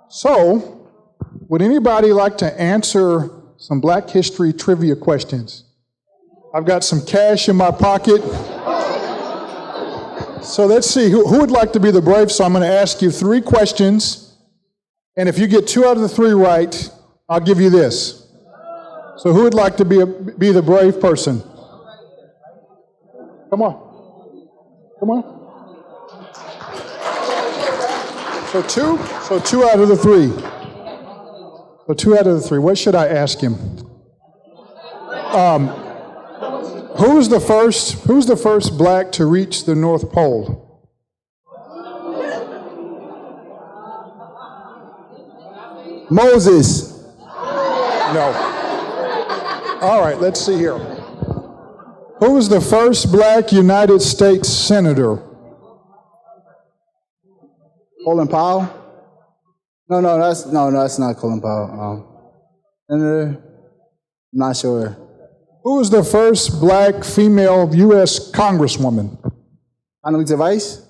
So, would anybody like to answer some Black history trivia questions? I've got some cash in my pocket. So let's see, who would like to be the brave? So I'm going to ask you 3 questions, and if you get 2 out of the 3 right, I'll give you this. So who would like to be the brave person? Come on. Come on. So 2 out of the 3. So 2 out of the 3. What should I ask him? Who's the first Black to reach the North Pole? Moses. No. All right, let's see here. Who was the first Black United States Senator? Colin Powell? No, that's not Colin Powell. Senator? Not sure. Who was the first Black female U.S. Congresswoman? Condoleezza Rice?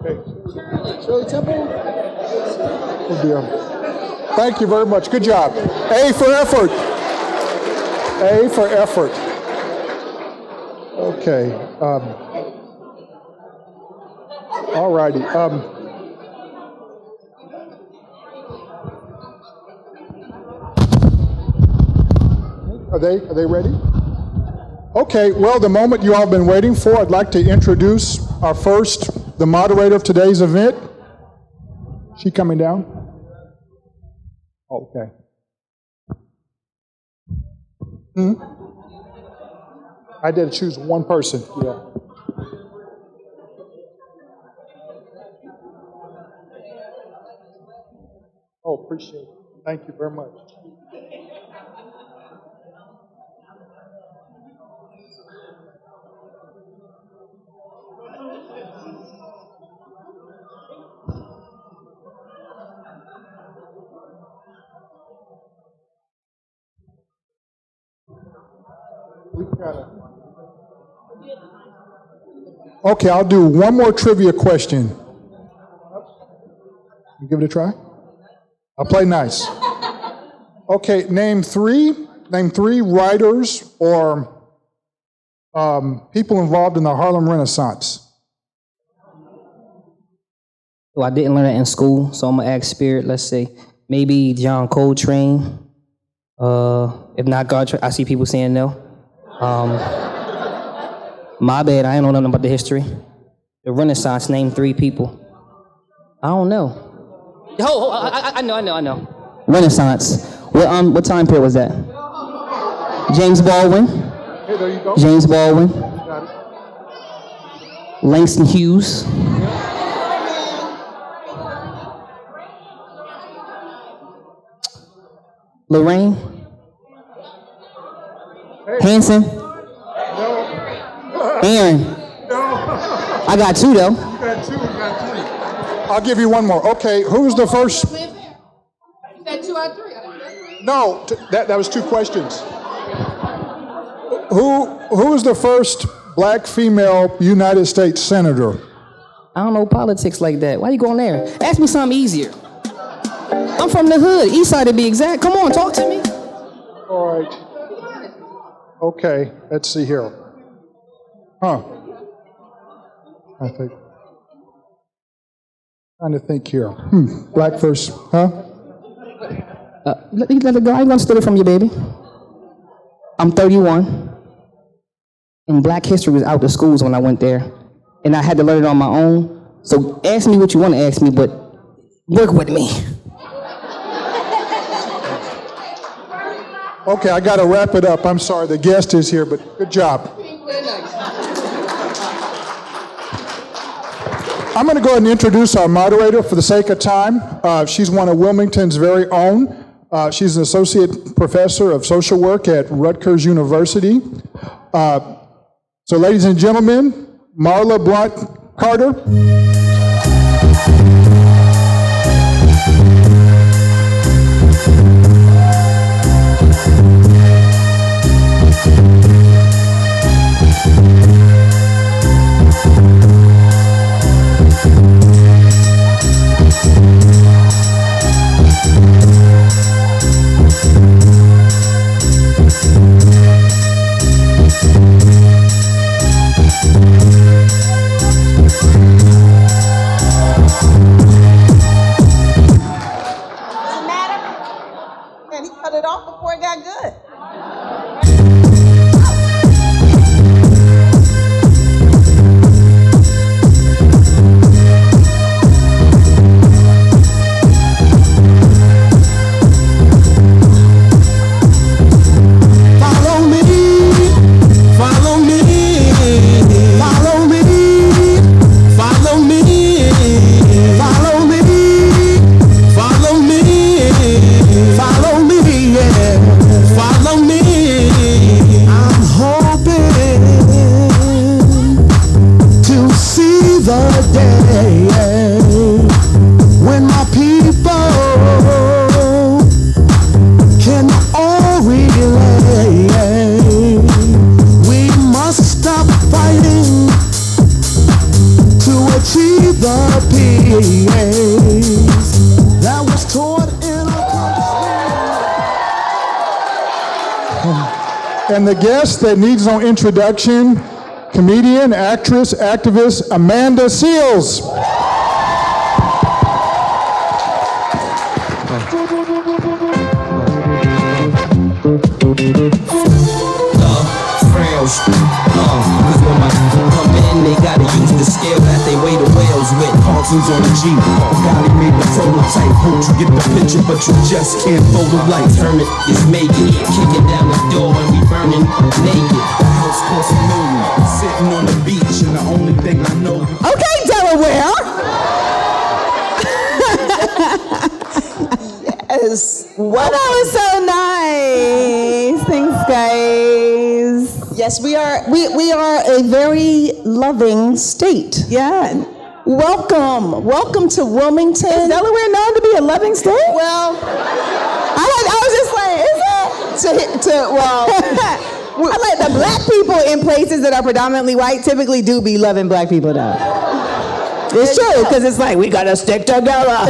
Okay. Shirley Temple? Oh dear. Thank you very much. Good job. A for effort. A for effort. Okay. All righty. Are they ready? Okay, well, the moment you all have been waiting for, I'd like to introduce the moderator of today's event. She coming down? Okay. I did choose one person, yeah. Oh, appreciate it. Thank you very much. Okay, I'll do one more trivia question. You give it a try? I'll play nice. Okay, name three writers or people involved in the Harlem Renaissance. Well, I didn't learn that in school, so I'm gonna ask Spirit. Let's say maybe John Coltrane. If not God, I see people saying no. My bad, I ain't know nothing about the history. The Renaissance, name 3 people. I don't know. I know. Renaissance. What time period was that? James Baldwin. Hey, there you go. James Baldwin. Got it. Langston Hughes. Lorraine. Hey. Hanson. No. Aaron. No. I got 2 though. You got 2. I'll give you one more. Okay, who's the first? You said 2 out of 3. No, that was 2 questions. Who was the first Black female United States Senator? I don't know politics like that. Why you going there? Ask me something easier. I'm from the hood, east side to be exact. Come on, talk to me. All right. Okay, let's see here. I think. Trying to think here. Black first, huh? Let it go. I ain't gonna steal it from you, baby. I'm 31. And Black history was out the schools when I went there. And I had to learn it on my own. So ask me what you want to ask me, but work with me. Okay, I got to wrap it up. I'm sorry, the guest is here, but good job. I'm going to go ahead and introduce our moderator for the sake of time. She's one of Wilmington's very own. She's an associate professor of social work at Rutgers University. So ladies and gentlemen, Marla Blunt Carter. that good. Follow me, follow me, follow me, follow me, follow me, follow me, follow me, yeah, follow me. I'm hoping to see the day when my people can all relate. We must stop fighting to achieve the peace that was taught in our country. And the guest that needs no introduction, comedian, actress, activist, Amanda Seals. Frowns, cause when my people come in, they gotta use the scale that they weigh the whales with. Cartoons on the G, Gotti made the prototype. Hope you get the picture, but you just can't fold the light. Hermit is making it, kicking down the door and we burning naked. The house costs $1 million, sitting on the beach, and the only thing I know. Okay, Delaware. Yes. Well, that was so nice. Thanks, guys. Yes, we are a very loving state. Yeah. Welcome to Wilmington. Is Delaware known to be a loving state? Well, I was just like, is it? I like the black people in places that are predominantly white typically do be loving black people though. It's true, because it's like, we gotta stick together.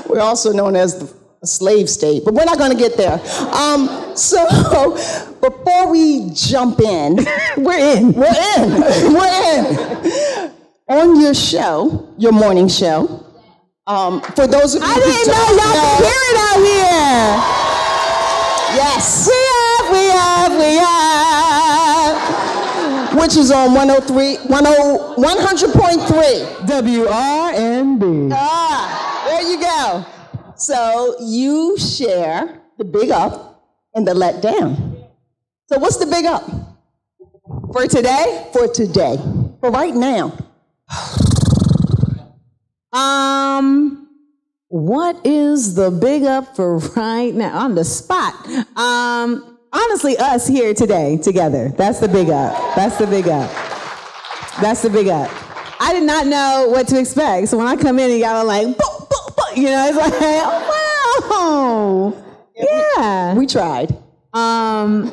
We're also known as the slave state, but we're not gonna get there. So before we jump in, we're in. On your show, your morning show, for those of you who didn't know, y'all can hear it out here. Yes. We have. Which is on 100.3. WRNB. There you go. So you share the big up and the let down. So what's the big up? For today? For today. For right now. What is the big up for right now? On the spot. Honestly, us here today together. That's the big up. That's the big up. That's the big up. I did not know what to expect. So when I come in and y'all are like, boop, boop, boop, you know, it's like, oh, wow. Yeah. We tried. I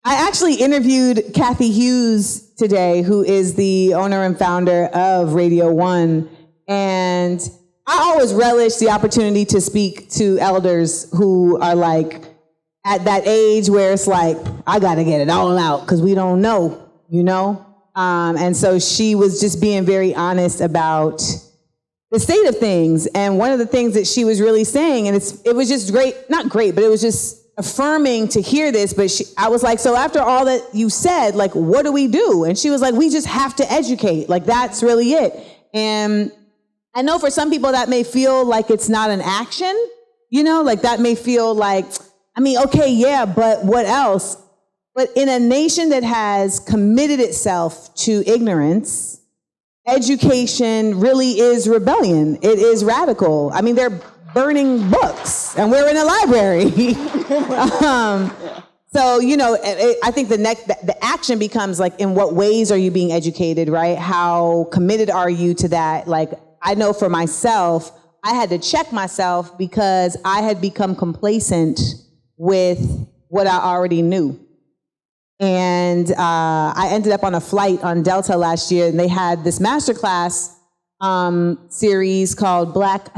actually interviewed Kathy Hughes today, who is the owner and founder of Radio One. And I always relish the opportunity to speak to elders who are like at that age where it's like, I gotta get it all out because we don't know, you know? And so she was just being very honest about the state of things. And one of the things that she was really saying, and it was just great, not great, but it was just affirming to hear this. But I was like, so after all that you said, like, what do we do? And she was like, we just have to educate. Like, that's really it. And I know for some people that may feel like it's not an action, you know, like that may feel like, I mean, okay, yeah, but what else? But in a nation that has committed itself to ignorance, education really is rebellion. It is radical. I mean, they're burning books, and we're in a library. So, you know, I think the action becomes like, in what ways are you being educated, right? How committed are you to that? Like, I know for myself, I had to check myself because I had become complacent with what I already knew. And I ended up on a flight on Delta last year, and they had this masterclass series called Black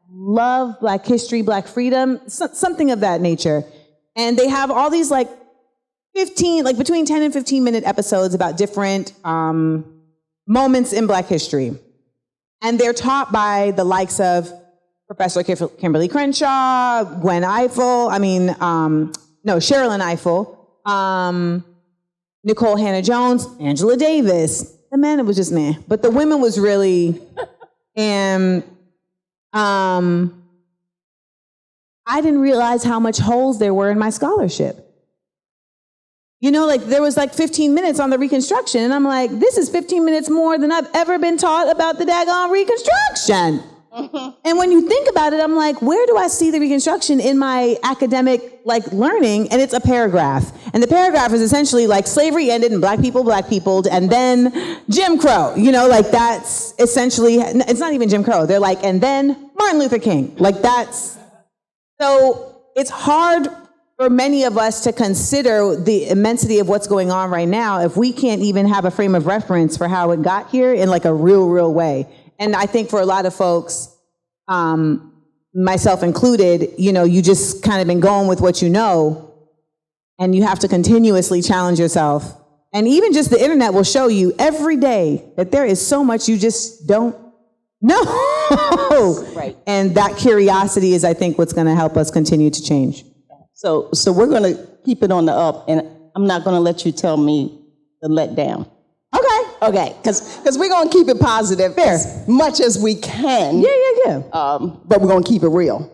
Love, Black History, Black Freedom, something of that nature. And they have all these like between 10 and 15 minute episodes about different moments in Black history. And they're taught by the likes of Professor Kimberly Crenshaw, Gwen Ifill, Sherilyn Ifill, Nicole Hannah-Jones, Angela Davis. The men, it was just meh. But the women was really, and I didn't realize how much holes there were in my scholarship. You know, like there was like 15 minutes on the Reconstruction, and I'm like, this is 15 minutes more than I've ever been taught about the daggone Reconstruction. And when you think about it, I'm like, where do I see the Reconstruction in my academic learning? And it's a paragraph. And the paragraph is essentially like slavery ended and black peopled, and then Jim Crow. You know, like that's essentially, it's not even Jim Crow. They're like, and then Martin Luther King. Like that's, so it's hard for many of us to consider the immensity of what's going on right now if we can't even have a frame of reference for how it got here in like a real way. And I think for a lot of folks, myself included, you know, you just kind of been going with what you know, and you have to continuously challenge yourself. And even just the internet will show you every day that there is so much you just don't know. Right. And that curiosity is, I think, what's going to help us continue to change. So we're going to keep it on the up, and I'm not going to let you tell me the letdown. Okay, because we're going to keep it positive as much as we can. Yeah. But we're going to keep it real.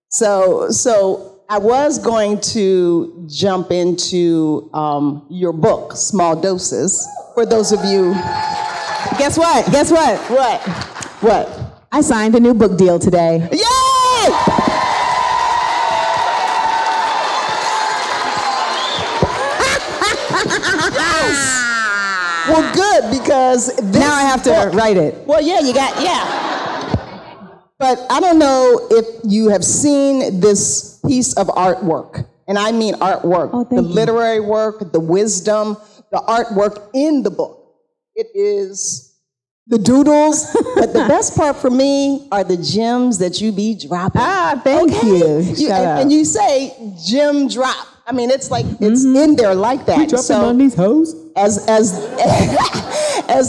So I was going to jump into your book, Small Doses, for those of you. Guess what? What? I signed a new book deal today. Yay! Well, good, because now I have to write it. Well, yeah. But I don't know if you have seen this piece of artwork, and I mean artwork, the literary work, the wisdom, the artwork in the book. It is the doodles, but the best part for me are the gems that you be dropping. Thank you. And you say gem drop. I mean, it's like it's in there like that. You dropping on these hoes? As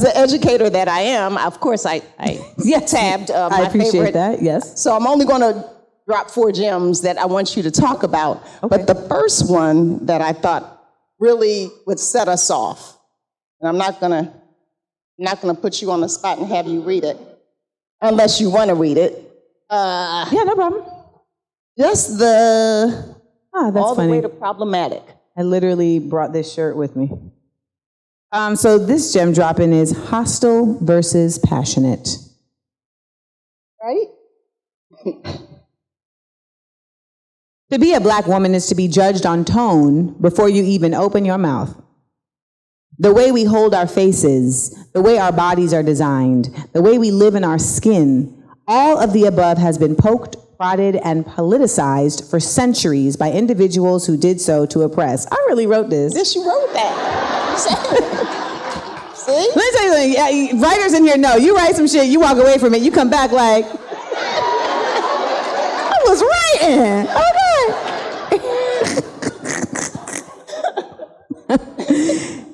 the educator that I am, of course, I tabbed my I appreciate favorite. that. Yes. So I'm only going to drop 4 gems that I want you to talk about. Okay. But the first one that I thought really would set us off, and I'm not gonna put you on the spot and have you read it, unless you want to read it. Yeah, no problem. Just the that's all funny. the way to problematic. I literally brought this shirt with me. So this gem dropping is hostile versus passionate. Right? To be a black woman is to be judged on tone before you even open your mouth. The way we hold our faces, the way our bodies are designed, the way we live in our skin, all of the above has been poked, prodded, and politicized for centuries by individuals who did so to oppress. I really wrote this. Yes, you wrote that. See? Let me tell you something. Yeah, writers in here know. You write some shit, you walk away from it, you come back like, I was writing. Okay.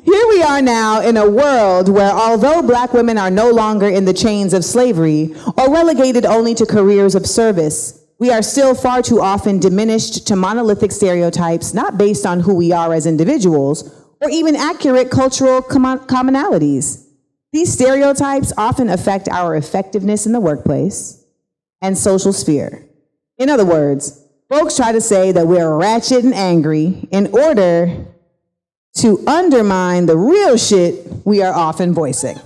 Here we are now in a world where although black women are no longer in the chains of slavery or relegated only to careers of service, we are still far too often diminished to monolithic stereotypes not based on who we are as individuals or even accurate cultural commonalities. These stereotypes often affect our effectiveness in the workplace and social sphere. In other words, folks try to say that we're ratchet and angry in order to undermine the real shit we are often voicing.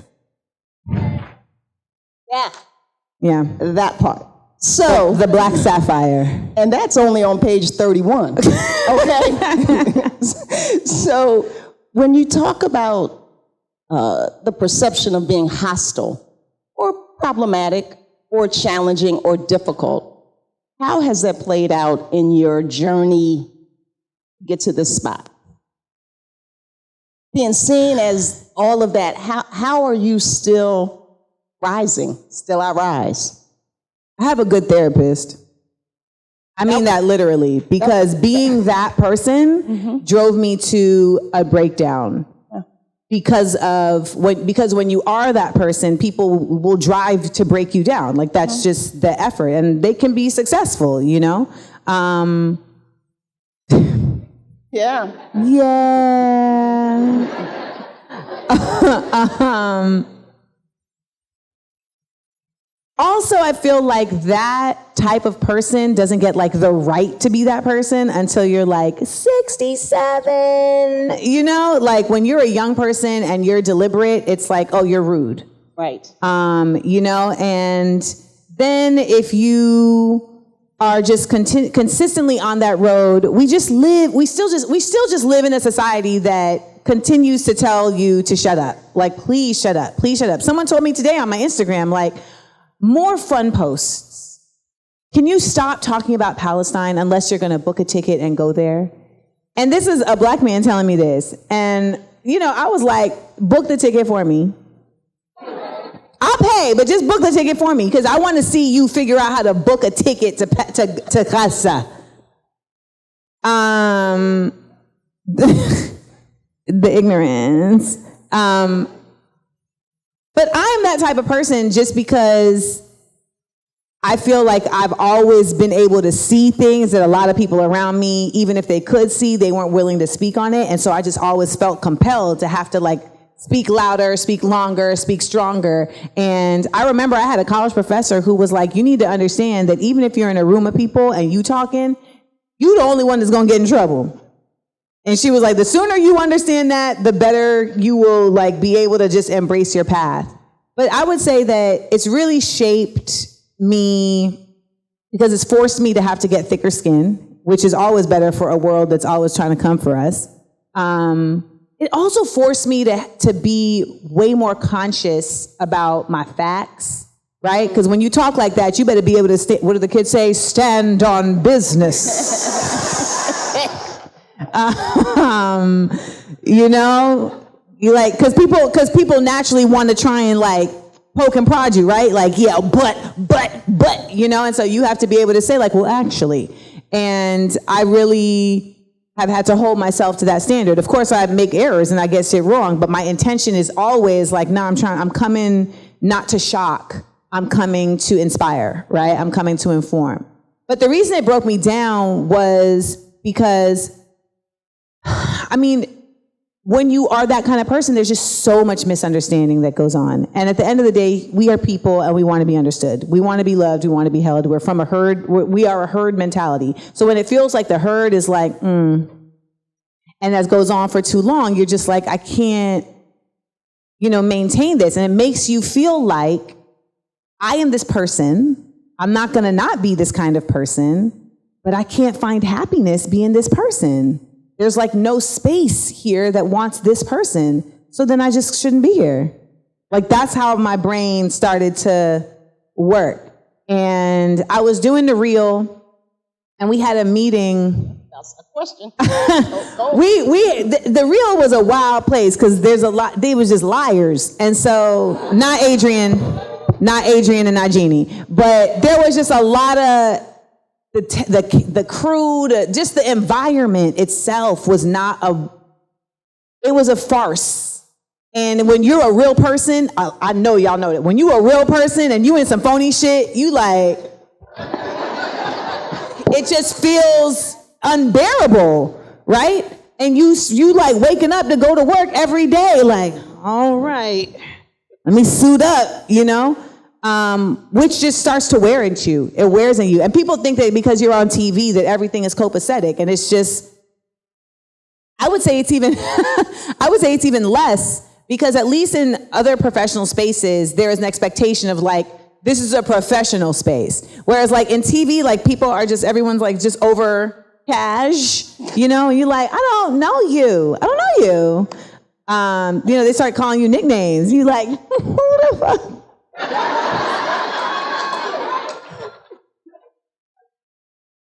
Yeah, that part. So the black sapphire. And that's only on page 31. Okay? So when you talk about the perception of being hostile or problematic or challenging or difficult, how has that played out in your journey to get to this spot? Being seen as all of that, how are you still rising? Still I rise. I have a good therapist. I mean that literally, because being that person drove me to a breakdown. because when you are that person, people will drive to break you down. Like that's just the effort, and they can be successful, you know? Yeah. Yeah. Also, I feel like that type of person doesn't get like the right to be that person until you're like 67. You know, like when you're a young person and you're deliberate, it's like, oh, you're rude. Right. You know, and then if you are just consistently on that road, we still just live in a society that continues to tell you to shut up. Like, please shut up. Please shut up. Someone told me today on my Instagram, like, more fun posts. Can you stop talking about Palestine unless you're going to book a ticket and go there? And this is a black man telling me this. And, you know, I was like, book the ticket for me. I'll pay, but just book the ticket for me because I want to see you figure out how to book a ticket to Gaza. The ignorance. But I'm that type of person just because I feel like I've always been able to see things that a lot of people around me, even if they could see, they weren't willing to speak on it. And so I just always felt compelled to have to like speak louder, speak longer, speak stronger. And I remember I had a college professor who was like, you need to understand that even if you're in a room of people and you talking, you the only one that's gonna get in trouble. And she was like, the sooner you understand that, the better you will like be able to just embrace your path. But I would say that it's really shaped me because it's forced me to have to get thicker skin, which is always better for a world that's always trying to come for us. It also forced me to be way more conscious about my facts, right? Because when you talk like that, you better be able to, what do the kids say? Stand on business. You know, you like, cause people naturally want to try and like poke and prod you, right? Like, yeah, but, you know, and so you have to be able to say like, well, actually, and I really have had to hold myself to that standard. Of course, I make errors and I get shit wrong, but my intention is always like, no, I'm coming not to shock. I'm coming to inspire, right? I'm coming to inform. But the reason it broke me down was because, I mean, when you are that kind of person, there's just so much misunderstanding that goes on. And at the end of the day, we are people and we want to be understood. We want to be loved. We want to be held. We're from a herd. We are a herd mentality. So when it feels like the herd is like, and that goes on for too long, you're just like, I can't, you know, maintain this. And it makes you feel like I am this person. I'm not going to not be this kind of person, but I can't find happiness being this person. There's like no space here that wants this person. So then I just shouldn't be here. Like that's how my brain started to work. And I was doing the reel and we had a meeting. That's a question. The reel was a wild place because there's a lot, they was just liars. And so not Adrian and not Jeannie, but there was just a lot of the crew, just the environment itself was it was a farce. And when you're a real person, I know y'all know that. When you're a real person and you in some phony shit, you like, it just feels unbearable, right? And you like waking up to go to work every day, like, all right, let me suit up, you know? Which just starts to wear at you. It wears on you. And people think that because you're on TV that everything is copacetic. And it's just, I would say it's even less because at least in other professional spaces, there is an expectation of like, this is a professional space. Whereas like in TV, like people are just, everyone's like just over cash, you know, and you're like, I don't know you. You know, they start calling you nicknames. You like, who the fuck?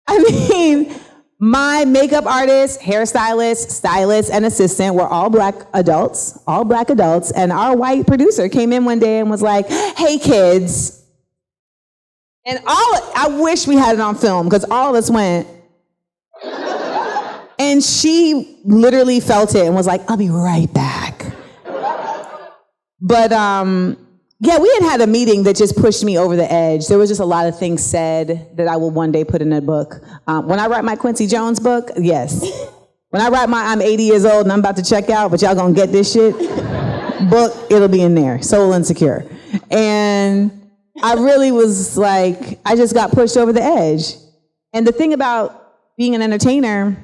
I mean, my makeup artist, hairstylist, stylist, and assistant were all black adults. And our white producer came in one day and was like, hey kids. And I wish we had it on film because all of us went. And she literally felt it and was like, I'll be right back. But yeah, we had a meeting that just pushed me over the edge. There was just a lot of things said that I will one day put in a book. When I write my Quincy Jones book, yes. When I write my I'm 80 years old and I'm about to check out, but y'all gonna get this shit book, it'll be in there, Soul Insecure. And I really was like, I just got pushed over the edge. And the thing about being an entertainer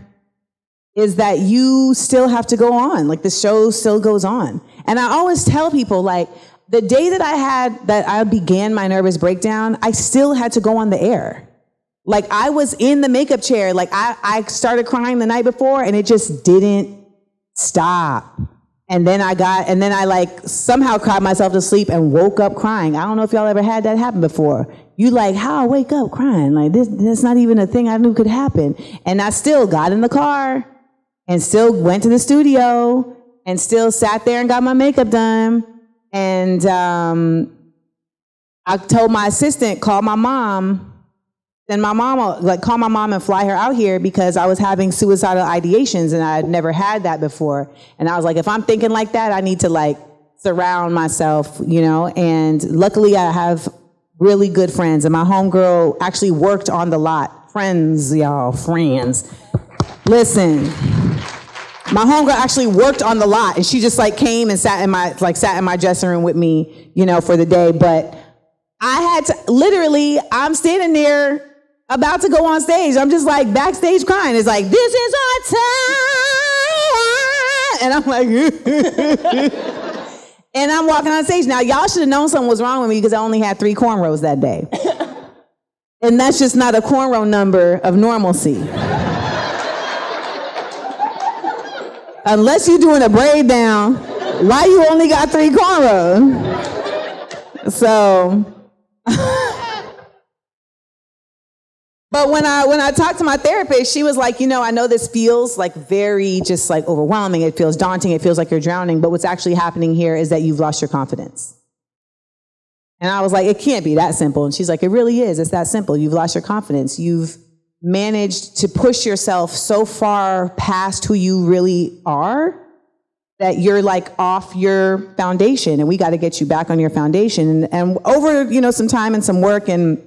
is that you still have to go on. Like, the show still goes on. And I always tell people, like, the day that I began my nervous breakdown, I still had to go on the air. Like, I was in the makeup chair. Like, I started crying the night before and it just didn't stop. And then I like somehow cried myself to sleep and woke up crying. I don't know if y'all ever had that happen before. You like, how I wake up crying? Like, that's not even a thing I knew could happen. And I still got in the car and still went to the studio and still sat there and got my makeup done. And I told my assistant, call my mom. Then my mom, like, call my mom and fly her out here because I was having suicidal ideations and I had never had that before. And I was like, if I'm thinking like that, I need to, like, surround myself, you know? And luckily I have really good friends. And my homegirl actually worked on the lot. Friends, y'all, friends. Listen, my homegirl actually worked on the lot and she just, like, came and sat in my dressing room with me, you know, for the day. But I had to, literally, I'm standing there about to go on stage. I'm just, like, backstage crying. It's like, this is our time. And I'm like, and I'm walking on stage. Now, y'all should have known something was wrong with me because I only had 3 cornrows that day. And that's just not a cornrow number of normalcy. Unless you're doing a braid down, why you only got 3 cornrows? So, but when I talked to my therapist, she was like, you know, I know this feels like very just like overwhelming. It feels daunting. It feels like you're drowning. But what's actually happening here is that you've lost your confidence. And I was like, it can't be that simple. And she's like, it really is. It's that simple. You've lost your confidence. You've managed to push yourself so far past who you really are that you're, like, off your foundation, and we got to get you back on your foundation. And over, you know, some time and some work, and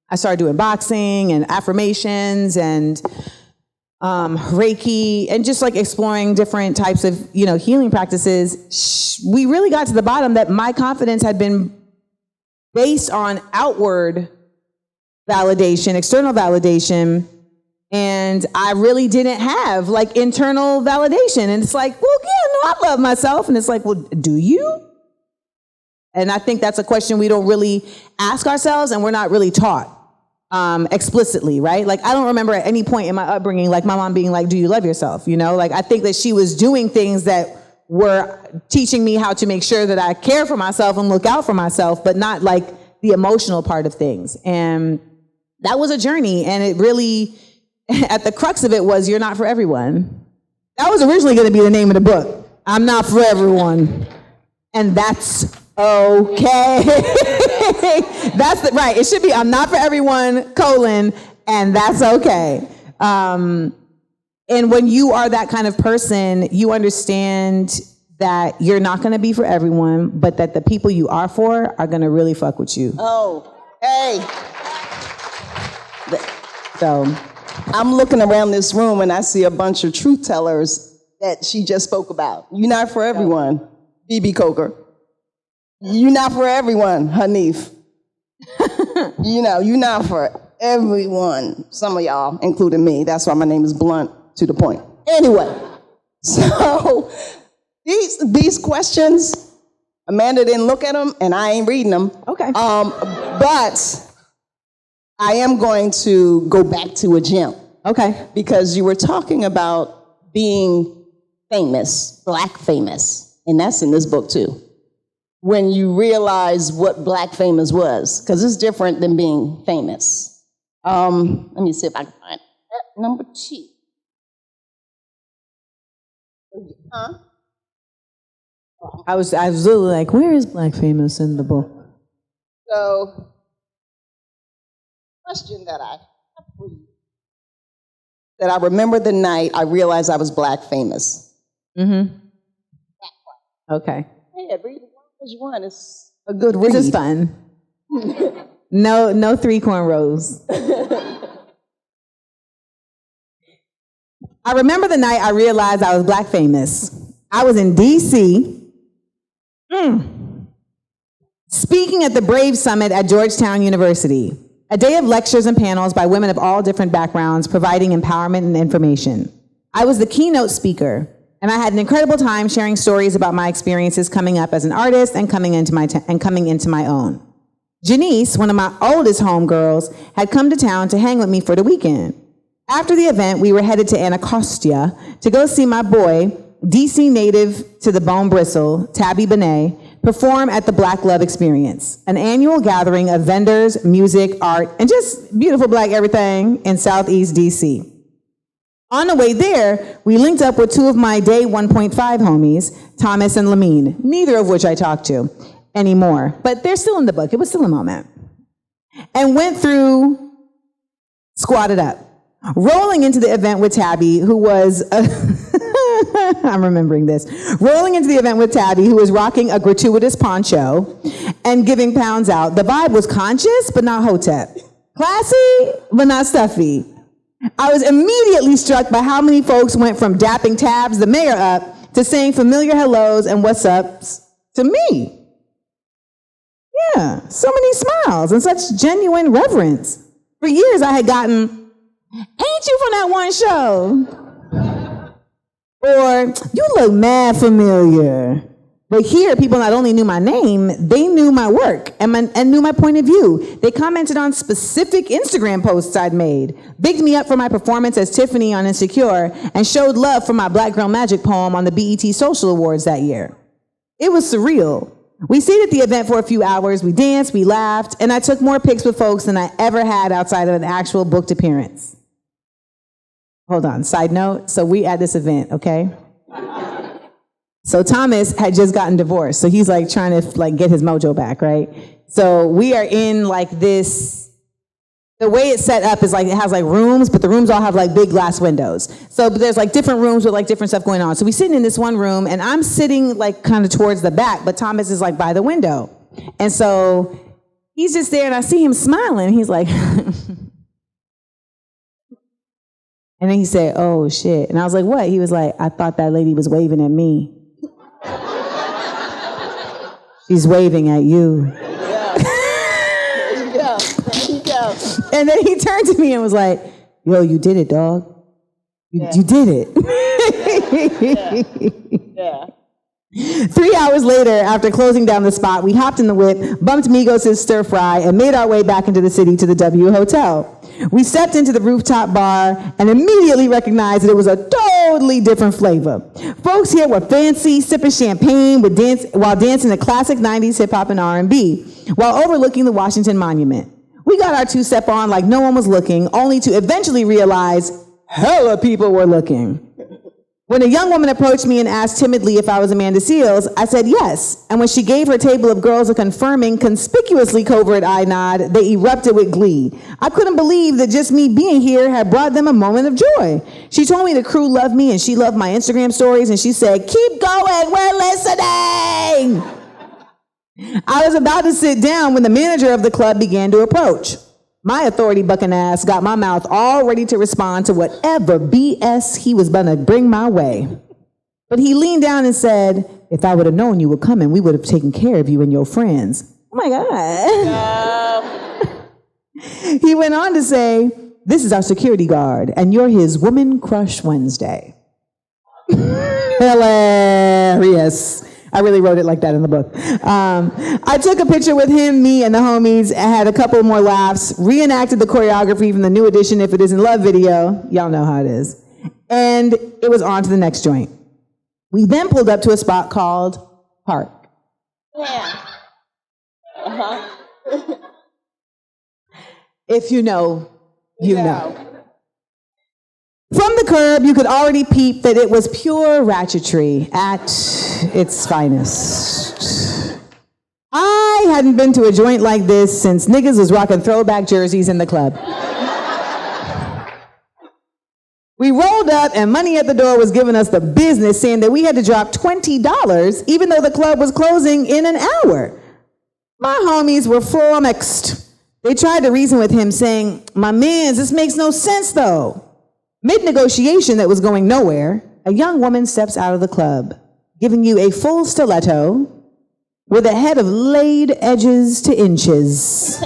I started doing boxing and affirmations and Reiki and just, like, exploring different types of, you know, healing practices. We really got to the bottom that my confidence had been based on outward validation, external validation, and I really didn't have, like, internal validation. And it's like, well, yeah, no, I love myself. And it's like, well, do you? And I think that's a question we don't really ask ourselves, and we're not really taught explicitly, right? Like, I don't remember at any point in my upbringing, like, my mom being like, do you love yourself? You know, like, I think that she was doing things that were teaching me how to make sure that I care for myself and look out for myself, but not, like, the emotional part of things. And that was a journey, and it really, at the crux of it was, you're not for everyone. That was originally going to be the name of the book. I'm not for everyone. And that's okay. Right. It should be, I'm not for everyone, and that's okay. And when you are that kind of person, you understand that you're not going to be for everyone, but that the people you are for are going to really fuck with you. Oh, hey. So I'm looking around this room and I see a bunch of truth tellers that she just spoke about. You're not for everyone, B.B. Coker. You're not for everyone, Hanif. You know, you're not for everyone. Some of y'all, including me. That's why my name is Blunt, to the point. Anyway, so these questions, Amanda didn't look at them, and I ain't reading them. Okay. But I am going to go back to a gym. Okay. Because you were talking about being famous, Black famous, and that's in this book too. When you realize what Black famous was, because it's different than being famous. Let me see if I can find it. Number 2. Huh? I was literally like, where is Black famous in the book? So, question that I have for you. That I remember the night I realized I was Black famous. Mm-hmm. Okay. Hey, read it. Which one is a good read? This is fun. No 3 cornrows. I remember the night I realized I was Black famous. I was in D.C. Speaking at the Brave Summit at Georgetown University, a day of lectures and panels by women of all different backgrounds providing empowerment and information. I was the keynote speaker, and I had an incredible time sharing stories about my experiences coming up as an artist and coming into my own. Janice, one of my oldest homegirls, had come to town to hang with me for the weekend. After the event, we were headed to Anacostia to go see my boy, DC native to the bone bristle, Tabby Benet, perform at the Black Love Experience, an annual gathering of vendors, music, art, and just beautiful Black everything in Southeast DC. On the way there, we linked up with 2 of my day 1.5 homies, Thomas and Lamine, neither of which I talk to anymore, but they're still in the book. It was still a moment. And went through Squatted Up, rolling into the event with Tabby, who was, I'm remembering this, rolling into the event with Tabby, who was rocking a gratuitous poncho and giving pounds out. The vibe was conscious, but not hotep. Classy, but not stuffy. I was immediately struck by how many folks went from dapping Tabs, the mayor, up to saying familiar hellos and what's ups to me. Yeah, so many smiles and such genuine reverence. For years I had gotten, ain't you from that one show? Or, you look mad familiar. But here, people not only knew my name, they knew my work and knew my point of view. They commented on specific Instagram posts I'd made, bigged me up for my performance as Tiffany on Insecure, and showed love for my Black Girl Magic poem on the BET Social Awards that year. It was surreal. We stayed at the event for a few hours, we danced, we laughed, and I took more pics with folks than I ever had outside of an actual booked appearance. Hold on, side note, so we at this event, okay? So Thomas had just gotten divorced, so he's like trying to get his mojo back, right? So we are in this, the way it's set up is it has rooms, but the rooms all have big glass windows. So there's different rooms with different stuff going on. So we're sitting in this one room, and I'm sitting kind of towards the back, but Thomas is by the window. And so he's just there, and I see him smiling. He's like, and then he said, oh shit. And I was like, what? He was like, I thought that lady was waving at me. She's waving at you. Yeah. There you go. There you go. And then he turned to me and was like, yo, you did it, dog. You did it. Yeah. 3 hours later, after closing down the spot, we hopped in the whip, bumped Migos' stir fry, and made our way back into the city to the W Hotel. We stepped into the rooftop bar and immediately recognized that it was a totally different flavor. Folks here were fancy, sipping champagne while dancing to classic 90s hip-hop and R&B, while overlooking the Washington Monument. We got our two-step on like no one was looking, only to eventually realize hella people were looking. When a young woman approached me and asked timidly if I was Amanda Seales, I said yes. And when she gave her table of girls a confirming, conspicuously covert eye nod, they erupted with glee. I couldn't believe that just me being here had brought them a moment of joy. She told me the crew loved me and she loved my Instagram stories, and she said, keep going, we're listening. I was about to sit down when the manager of the club began to approach. My authority bucking ass got my mouth all ready to respond to whatever BS he was gonna bring my way. But he leaned down and said, if I would have known you were coming, we would have taken care of you and your friends. Oh my God. He went on to say, this is our security guard, and you're his Woman Crush Wednesday. Hilarious. I really wrote it like that in the book. I took a picture with him, me, and the homies, and had a couple more laughs, reenacted the choreography from the New Edition If It Isn't Love video. Y'all know how it is. And it was on to the next joint. We then pulled up to a spot called Park. Yeah. If you know, you know. From the curb, you could already peep that it was pure ratchetry at its finest. I hadn't been to a joint like this since niggas was rocking throwback jerseys in the club. We rolled up and money at the door was giving us the business, saying that we had to drop $20 even though the club was closing in an hour. My homies were flummoxed. They tried to reason with him, saying, "My mans, this makes no sense though." Mid-negotiation that was going nowhere, a young woman steps out of the club, giving you a full stiletto with a head of laid edges to inches,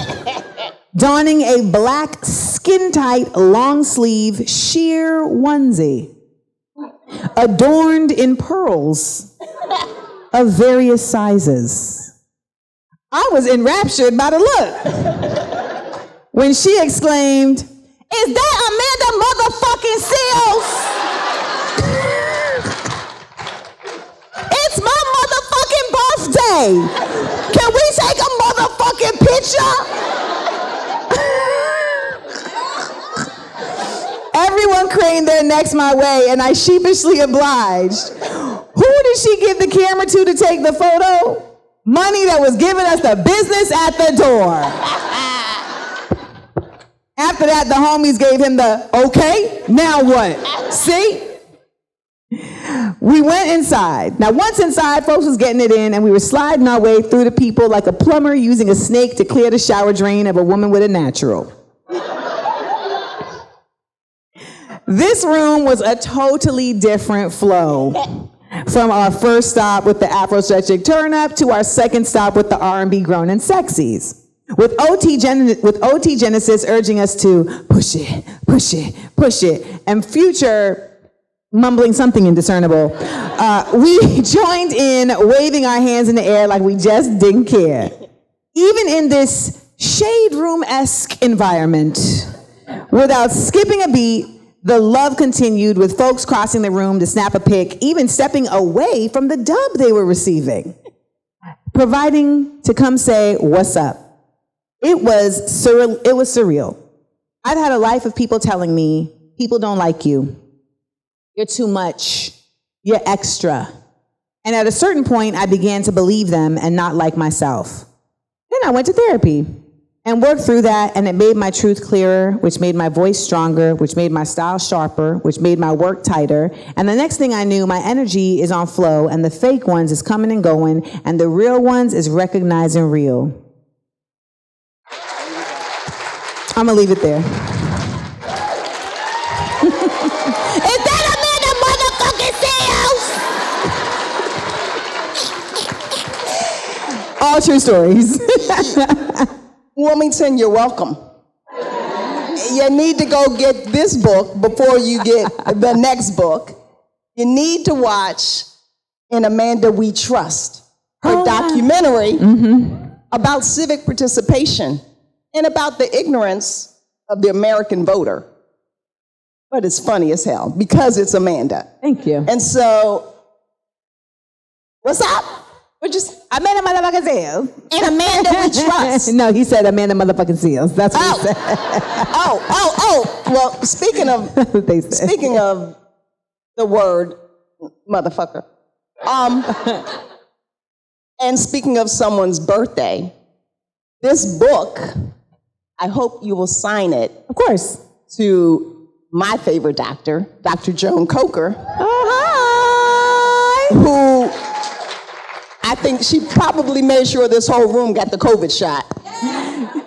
donning a black skin-tight long-sleeve sheer onesie, adorned in pearls of various sizes. I was enraptured by the look when she exclaimed, "Is that Amanda motherfucking Seals? It's my motherfucking birthday. Can we take a motherfucking picture?" Everyone craned their necks my way, and I sheepishly obliged. Who did she give the camera to take the photo? Money that was giving us the business at the door. After that, the homies gave him the, "Okay, now what?" See? We went inside. Now, once inside, folks was getting it in, and we were sliding our way through the people like a plumber using a snake to clear the shower drain of a woman with a natural. This room was a totally different flow. From our first stop with the Afro-centric turn-up to our second stop with the R&B grown and sexies. With OT Genesis urging us to push it, push it, push it, and Future mumbling something indiscernible, we joined in, waving our hands in the air like we just didn't care. Even in this shade room-esque environment, without skipping a beat, the love continued with folks crossing the room to snap a pic, even stepping away from the dub they were receiving, providing to come say, "What's up?" It was surreal. I've had a life of people telling me, "People don't like you. You're too much. You're extra." And at a certain point, I began to believe them and not like myself. Then I went to therapy and worked through that, and it made my truth clearer, which made my voice stronger, which made my style sharper, which made my work tighter. And the next thing I knew, my energy is on flow, and the fake ones is coming and going, and the real ones is recognizing real. I'm gonna leave it there. Is that Amanda motherfucking Seals? All true stories. Wilmington, you're welcome. You need to go get this book before you get the next book. You need to watch In Amanda We Trust, her documentary about civic participation and about the ignorance of the American voter. But it's funny as hell because it's Amanda. Thank you. And so, what's up? We're just Amanda motherfucking Seals. In Amanda We Trust. No, he said Amanda motherfucking Seals. That's what he said. Well, speaking of the word motherfucker, and speaking of someone's birthday, this book, I hope you will sign it. Of course. To my favorite doctor, Dr. Joan Coker. Oh, hi. Who I think she probably made sure this whole room got the COVID shot.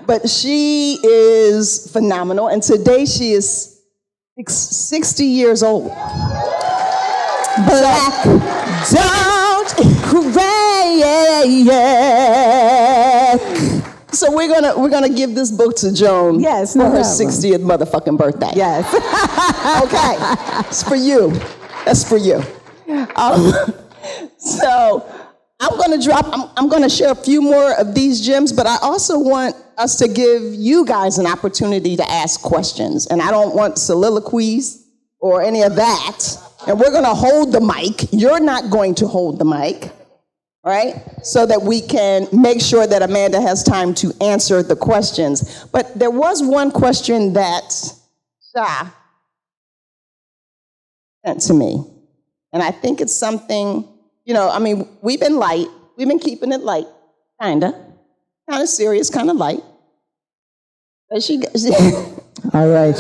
But she is phenomenal, and today she is 60 years old. Black, don't crack. So we're gonna give this book to Joan no for her problem. 60th motherfucking birthday. Yes. Okay, it's for you. That's for you. So I'm gonna share a few more of these gems, but I also want us to give you guys an opportunity to ask questions. And I don't want soliloquies or any of that. And we're gonna hold the mic. You're not going to hold the mic, right? So that we can make sure that Amanda has time to answer the questions. But there was one question that Shah sent to me. And I think it's something, we've been light. We've been keeping it light, kind of serious, kind of light. But All right.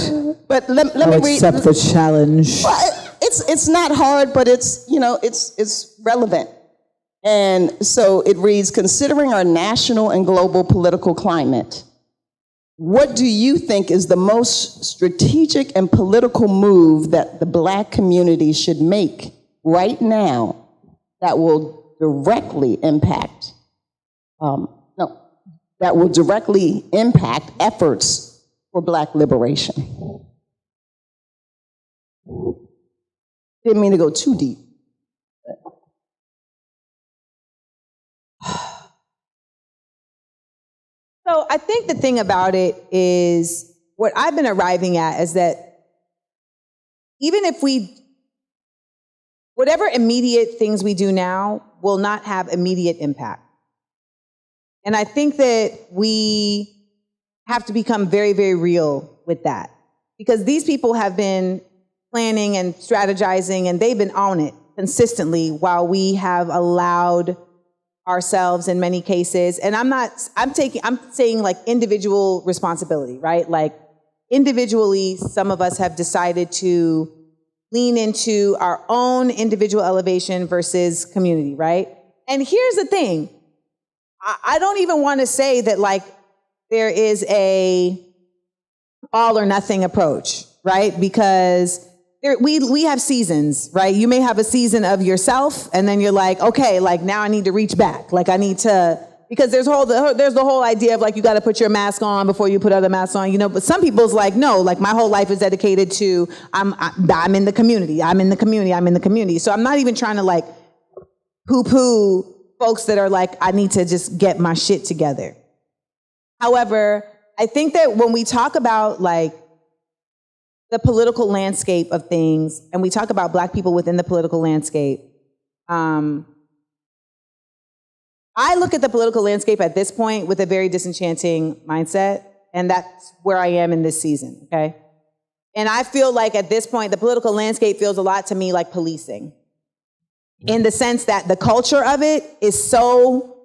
But let me read. Accept the challenge. Well, it's not hard, but it's relevant. And so it reads, considering our national and global political climate, what do you think is the most strategic and political move that the Black community should make right now that will directly impact efforts for Black liberation? Didn't mean to go too deep. So I think the thing about it is, what I've been arriving at is that even if whatever immediate things we do now will not have immediate impact. And I think that we have to become very, very real with that. Because these people have been planning and strategizing, and they've been on it consistently while we have allowed ourselves in many cases. And I'm saying like individual responsibility, right? Like individually, some of us have decided to lean into our own individual elevation versus community, right? And here's the thing. I don't even want to say that like there is a all or nothing approach, right? Because we have seasons, right? You may have a season of yourself, and then you're like, okay, like now I need to reach back. Like I need to, because there's the whole idea of like you got to put your mask on before you put other masks on, But some people's like, no, like my whole life is dedicated to I'm in the community. I'm in the community. I'm in the community. So I'm not even trying to like poo-poo folks that are like, I need to just get my shit together. However, I think that when we talk about like the political landscape of things, and we talk about Black people within the political landscape, I look at the political landscape at this point with a very disenchanting mindset, and that's where I am in this season, okay? And I feel like at this point, the political landscape feels a lot to me like policing, in the sense that the culture of it is so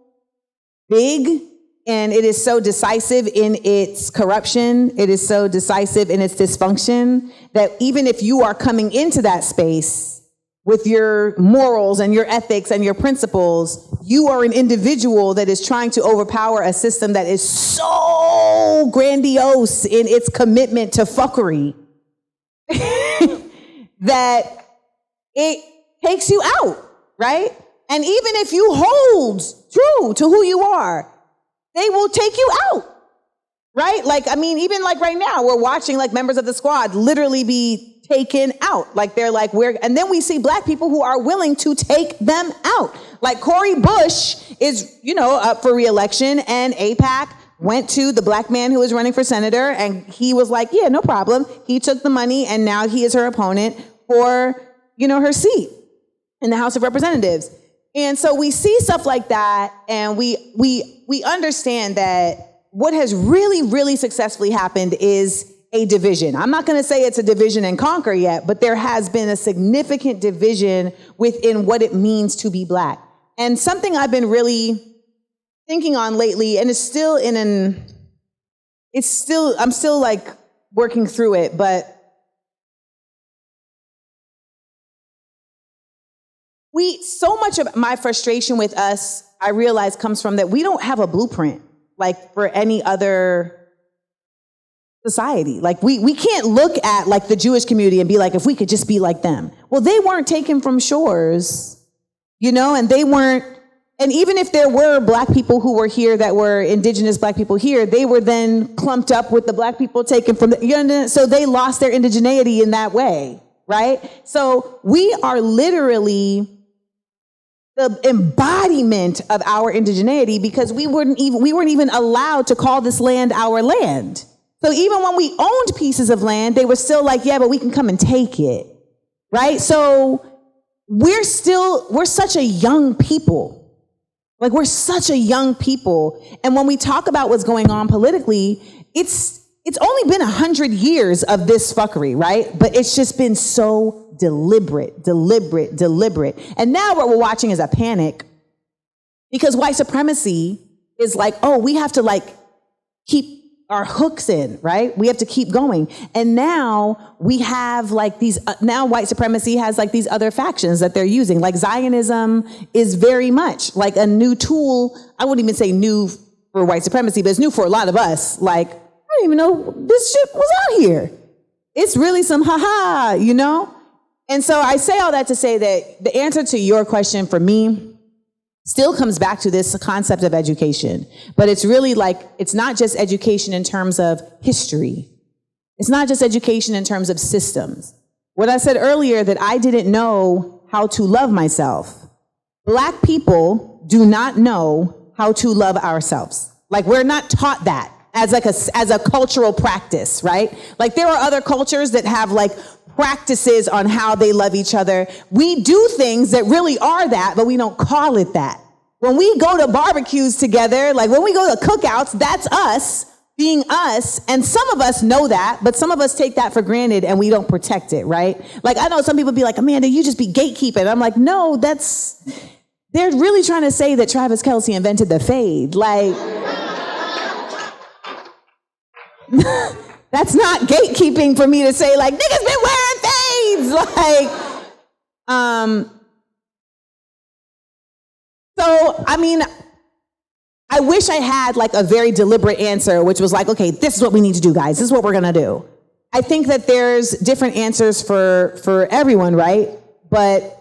big, and it is so decisive in its corruption, it is so decisive in its dysfunction, that even if you are coming into that space with your morals and your ethics and your principles, you are an individual that is trying to overpower a system that is so grandiose in its commitment to fuckery that it takes you out, right? And even if you hold true to who you are, they will take you out, right? Like, I mean, even like right now, we're watching like members of the squad literally be taken out. Like they're like, and then we see Black people who are willing to take them out. Like Cori Bush is, up for re-election, and AIPAC went to the Black man who was running for senator, and he was like, yeah, no problem. He took the money, and now he is her opponent for, her seat in the House of Representatives. And so we see stuff like that, and we understand that what has really, really successfully happened is a division. I'm not going to say it's a division and conquer yet, but there has been a significant division within what it means to be Black. And something I've been really thinking on lately, and I'm still like working through it, but so much of my frustration with us, I realize, comes from that we don't have a blueprint like for any other society. Like we can't look at like the Jewish community and be like, if we could just be like them. Well, they weren't taken from shores, and they weren't, and even if there were Black people who were here that were indigenous Black people here, they were then clumped up with the Black people taken from so they lost their indigeneity in that way, right? So we are literally the embodiment of our indigeneity, because we weren't even allowed to call this land our land. So even when we owned pieces of land, they were still like, yeah, but we can come and take it, right? So we're such a young people. Like we're such a young people. And when we talk about what's going on politically, it's only been 100 years of this fuckery, right? But it's just been so deliberate. And now what we're watching is a panic, because white supremacy is like, oh, we have to like keep our hooks in, right? We have to keep going. And now we have like these, now white supremacy has like these other factions that they're using. Like Zionism is very much like a new tool. I wouldn't even say new for white supremacy, but it's new for a lot of us. Like, I didn't even know this shit was out here. It's really some ha-ha, you know? And so I say all that to say that the answer to your question for me still comes back to this concept of education. But it's really like, it's not just education in terms of history. It's not just education in terms of systems. What I said earlier, that I didn't know how to love myself. Black people do not know how to love ourselves. Like, we're not taught that as a cultural practice, right? Like, there are other cultures that have like practices on how they love each other. We do things that really are that, but we don't call it that. When we go to barbecues together, like when we go to cookouts, that's us being us. And some of us know that, but some of us take that for granted and we don't protect it, right? Like, I know some people be like, Amanda, you just be gatekeeping. I'm like, no, they're really trying to say that Travis Kelce invented the fade. Like, that's not gatekeeping for me to say, like, niggas been wearing fades. Like, so, I mean, I wish I had like a very deliberate answer, which was like, okay, this is what we need to do, guys. This is what we're gonna do. I think that there's different answers for everyone, right? But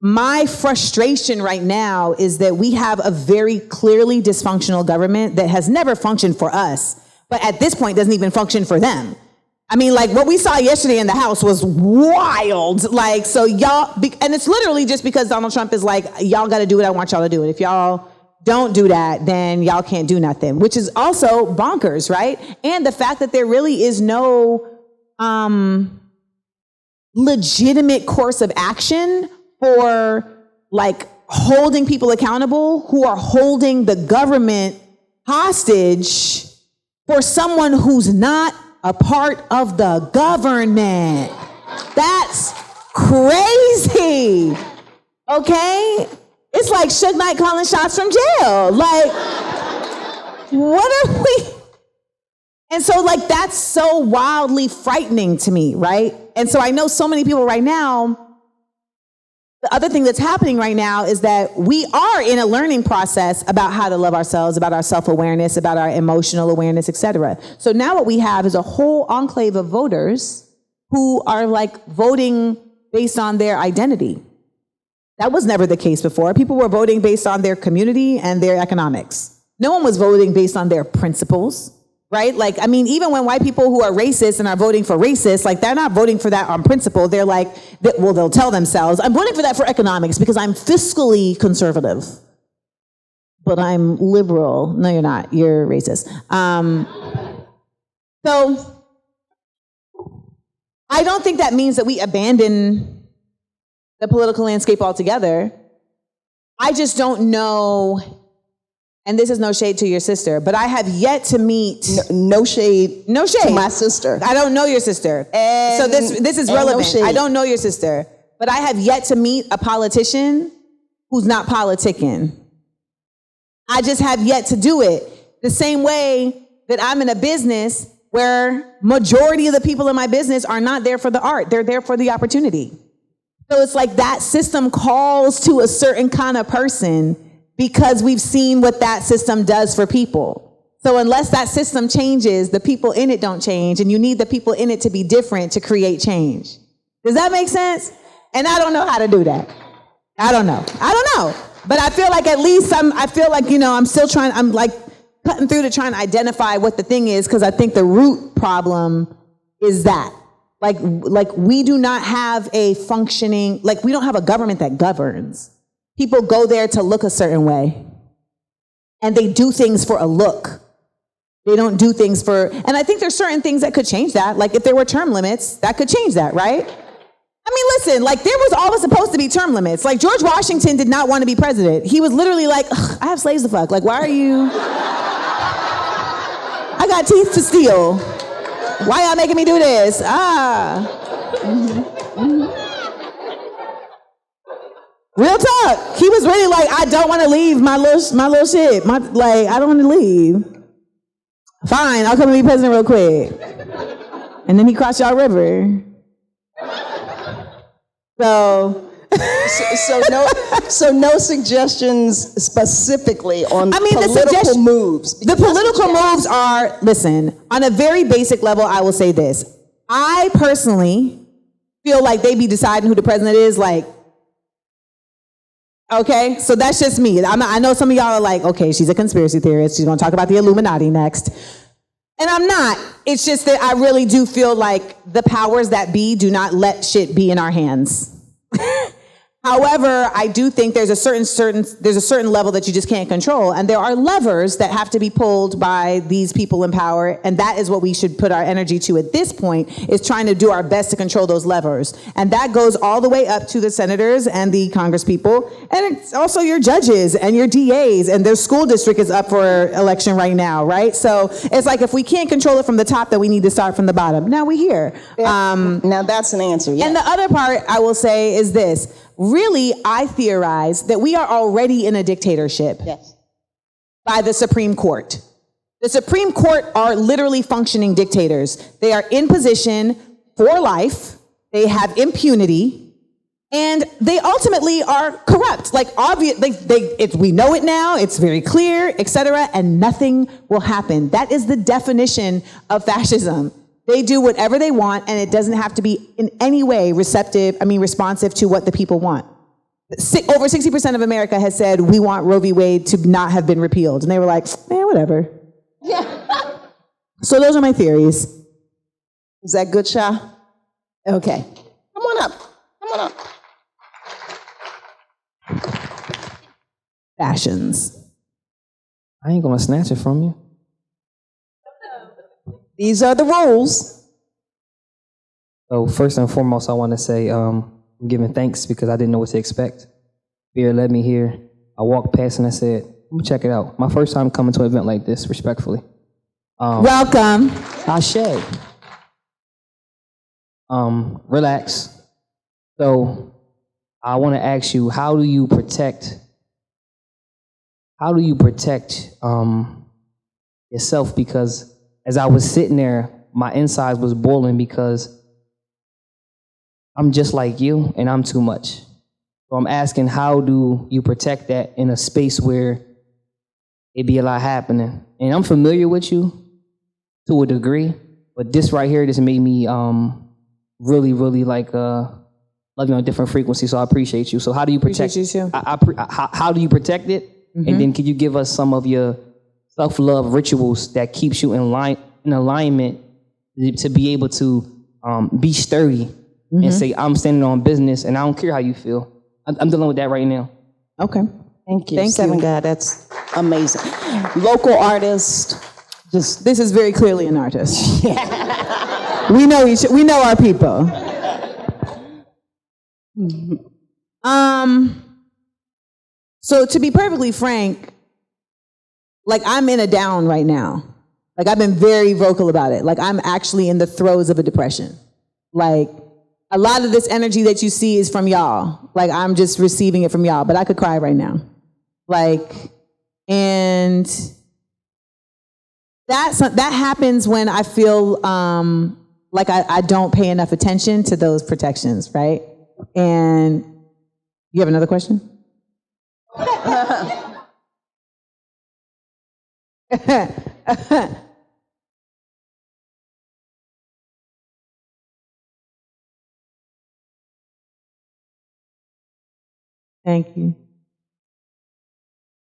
my frustration right now is that we have a very clearly dysfunctional government that has never functioned for us, but at this point doesn't even function for them. I mean, like what we saw yesterday in the House was wild. Like, so y'all, and it's literally just because Donald Trump is like, y'all got to do what I want y'all to do. And if y'all don't do that, then y'all can't do nothing, which is also bonkers, right? And the fact that there really is no legitimate course of action for like holding people accountable who are holding the government hostage for someone who's not a part of the government. That's crazy, okay? It's like Suge Knight calling shots from jail. Like, what are we? And so like, that's so wildly frightening to me, right? And so I know so many people right now, the other thing that's happening right now is that we are in a learning process about how to love ourselves, about our self-awareness, about our emotional awareness, etc. So now what we have is a whole enclave of voters who are like voting based on their identity. That was never the case before. People were voting based on their community and their economics. No one was voting based on their principles, right? Like, I mean, even when white people who are racist and are voting for racists, like they're not voting for that on principle. They're like, well, they'll tell themselves, I'm voting for that for economics because I'm fiscally conservative, but I'm liberal. No, you're not. You're racist. So I don't think that means that we abandon the political landscape altogether. I just don't know, and this is no shade to your sister, but I have yet to meet... No shade to my sister. I don't know your sister. So this is relevant. I don't know your sister, but I have yet to meet a politician who's not politicking. I just have yet to do it. The same way that I'm in a business where majority of the people in my business are not there for the art. They're there for the opportunity. So it's like that system calls to a certain kind of person because we've seen what that system does for people. So unless that system changes, the people in it don't change, and you need the people in it to be different to create change. Does that make sense? And I don't know how to do that. I don't know. But I feel like at least I'm like cutting through to trying to identify what the thing is, because I think the root problem is that. Like we do not have a functioning, like we don't have a government that governs. People go there to look a certain way. And they do things for a look. They don't do things for, and I think there's certain things that could change that. Like if there were term limits, that could change that, right? I mean, listen, like there was always supposed to be term limits. Like George Washington did not want to be president. He was literally like, I have slaves to fuck. Like, why are you? I got teeth to steal. Why y'all making me do this? Real talk. He was really like, I don't want to leave my little shit. I don't want to leave. Fine, I'll come and be president real quick. And then he crossed y'all river. So no suggestions specifically on political moves. The political moves are, listen, on a very basic level, I will say this. I personally feel like they be deciding who the president is, like, okay, so that's just me. I know some of y'all are like, okay, she's a conspiracy theorist. She's going to talk about the Illuminati next. And I'm not. It's just that I really do feel like the powers that be do not let shit be in our hands. However, I do think there's a certain level that you just can't control, and there are levers that have to be pulled by these people in power, and that is what we should put our energy to at this point, is trying to do our best to control those levers. And that goes all the way up to the senators and the congresspeople, and it's also your judges and your DAs, and their school district is up for election right now, right? So it's like, if we can't control it from the top, then we need to start from the bottom. Now we're here. Now that's an answer, yeah. And the other part I will say is this. Really, I theorize that we are already in a dictatorship. Yes. By the Supreme Court. The Supreme Court are literally functioning dictators. They are in position for life. They have impunity. And they ultimately are corrupt. Like, we know it now. It's very clear, etc. And nothing will happen. That is the definition of fascism. They do whatever they want, and it doesn't have to be in any way responsive to what the people want. Over 60% of America has said, we want Roe v. Wade to not have been repealed. And they were like, man, whatever. Yeah. So those are my theories. Is that good, Sha? Okay. Come on up. Come on up. Fashions. I ain't gonna snatch it from you. These are the rules. So first and foremost, I want to say I'm giving thanks because I didn't know what to expect. Fear led me here. I walked past and I said, let me check it out. My first time coming to an event like this, respectfully. Welcome. Ashe. Relax. So I want to ask you, how do you protect yourself? Because as I was sitting there, my insides was boiling because I'm just like you and I'm too much. So I'm asking, how do you protect that in a space where it be a lot happening? And I'm familiar with you to a degree, but this right here just made me really, really like love you on a different frequency. So I appreciate you. So how do you protect? Appreciate you too. How do you protect it? Mm-hmm. And then could you give us some of your self-love rituals that keeps you in alignment to be able to be sturdy and say, I'm standing on business and I don't care how you feel. I'm dealing with that right now. Okay. Thank you. Thank Seven you. God, that's amazing. Local artist. This is very clearly an artist. We know our people. So to be perfectly frank, like, I'm in a down right now. Like, I've been very vocal about it. Like, I'm actually in the throes of a depression. Like, a lot of this energy that you see is from y'all. Like, I'm just receiving it from y'all, but I could cry right now. Like, and that happens when I feel like I don't pay enough attention to those protections, right? And you have another question? Thank you.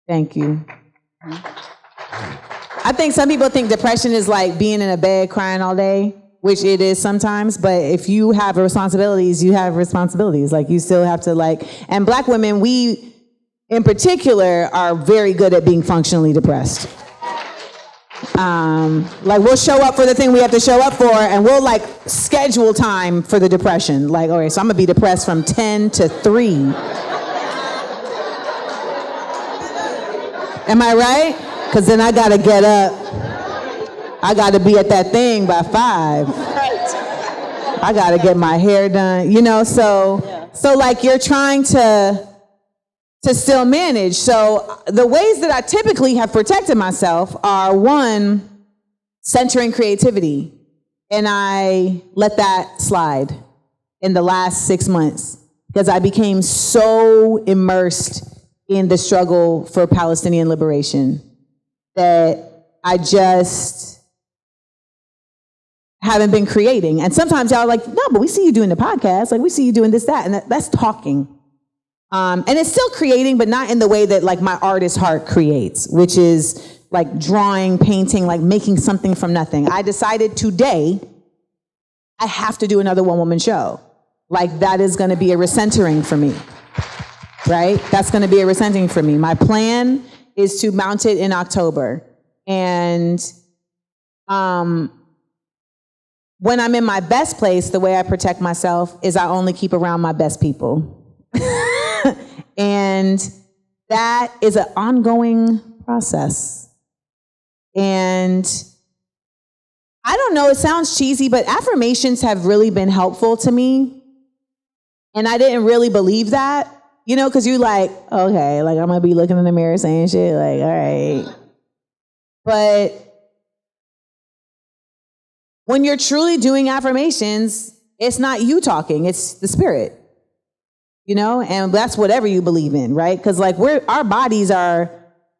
Thank you. I think some people think depression is like being in a bed crying all day, which it is sometimes, but if you have responsibilities, you have responsibilities. Like, you still have to, like, and Black women, we in particular are very good at being functionally depressed. Like, we'll show up for the thing we have to show up for, and we'll like schedule time for the depression. Like, okay, so I'm gonna be depressed from 10 to 3. Am I right? Because then I gotta get up. I gotta be at that thing by 5. Right. I gotta get my hair done, you know, so like, you're trying to still manage. So the ways that I typically have protected myself are, one, centering creativity. And I let that slide in the last 6 months because I became so immersed in the struggle for Palestinian liberation that I just haven't been creating. And sometimes y'all are like, no, but we see you doing the podcast. Like, we see you doing this, that, and that's talking. And it's still creating, but not in the way that like my artist heart creates, which is like drawing, painting, like making something from nothing. I decided today I have to do another one-woman show. Like, that is going to be a recentering for me, right? That's going to be a recentering for me. My plan is to mount it in October. And when I'm in my best place, the way I protect myself is I only keep around my best people. And that is an ongoing process. And I don't know, it sounds cheesy, but affirmations have really been helpful to me. And I didn't really believe that, you know, because you're like, okay, like I'm going to be looking in the mirror saying shit, like, all right. But when you're truly doing affirmations, it's not you talking, it's the spirit, you know, and that's whatever you believe in, right? Because like our bodies are